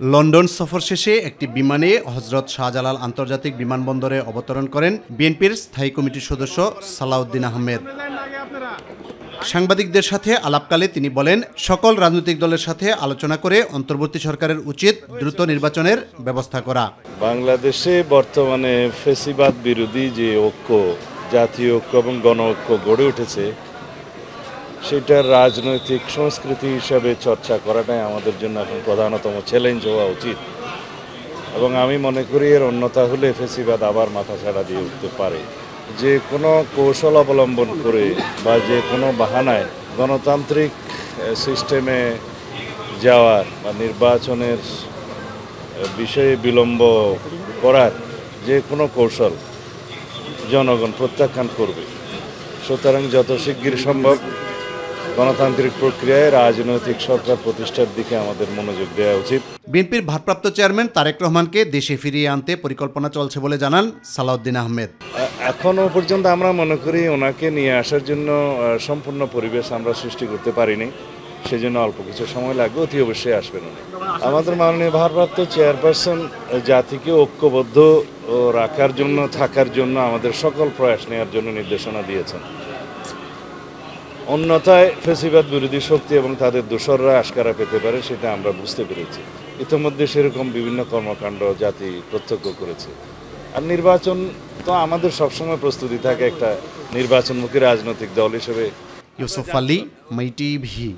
London সফর শেষে একটি বিমানে হজরত শাহজালাল আন্তর্জাতিক বিমানবন্দরে অবতরণ করেন বিএনপির স্থায়ী কমিটির সদস্য সালাউদ্দিন আহমেদ। সাংবাদিকদের সাথে আলাপকালে তিনি বলেন, সকল রাজনৈতিক দলের সাথে আলোচনা করে অন্তর্বর্তী সরকারের উচিত দ্রুত নির্বাচনের ব্যবস্থা করা। বাংলাদেশে বর্তমানে ফ্যাসিবাদ বিরোধী যে ঐক্য, জাতীয় ঐক্য এবং গণ ঐক্য গড়ে উঠেছে, সেটার রাজনৈতিক সংস্কৃতি হিসাবে চর্চা করাটাই আমাদের জন্য এখন প্রধানতম চ্যালেঞ্জ হওয়া উচিত। এবং আমি মনে করি এর অন্যথা হলে ফ্যাসিবাদ আবার মাথাছাড়া দিয়ে উঠতে পারে। যে কোনো কৌশল অবলম্বন করে বা যে কোনো বাহানায় গণতান্ত্রিক সিস্টেমে যাওয়ার বা নির্বাচনের বিষয়ে বিলম্ব করার যে কোনো কৌশল জনগণ প্রত্যাখ্যান করবে। সুতরাং যত শিগগির সম্ভব গণতান্ত্রিক প্রক্রিয়ায় রাজনৈতিক সরকার প্রতিষ্ঠার দিকে আমাদের মনোযোগ দেওয়া উচিত। বিএনপির ভারপ্রাপ্ত চেয়ারম্যান তারেক রহমানকে দেশে ফিরিয়ে আনতে পরিকল্পনা চলছে বলে জানান সালাউদ্দিন আহমেদ। এখনও পর্যন্ত আমরা মনে করি ওনাকে নিয়ে আসার জন্য সম্পূর্ণ পরিবেশ আমরা সৃষ্টি করতে পারিনি, সেজন্য অল্প কিছু সময় লাগবে, অতি অবশ্যই আসবেন উনি। আমাদের মাননীয় ভারপ্রাপ্ত চেয়ারপারসন জাতিকে ঐক্যবদ্ধ রাখার জন্য, থাকার জন্য আমাদের সকল প্রয়াস নেওয়ার জন্য নির্দেশনা দিয়েছেন। অন্যথায় ফ্যাসিবাদ বিরোধী শক্তি এবং তাদের দোসররা আশকারা পেতে পারে, সেটা আমরা বুঝতে পেরেছি। ইতিমধ্যে সেরকম বিভিন্ন কর্মকাণ্ড জাতি প্রত্যক্ষ করেছে। আর নির্বাচন তো আমাদের সবসময় প্রস্তুতি থাকে একটা নির্বাচনমুখী রাজনৈতিক দল হিসেবে। ইউসুফ আলী, মাই টিভি।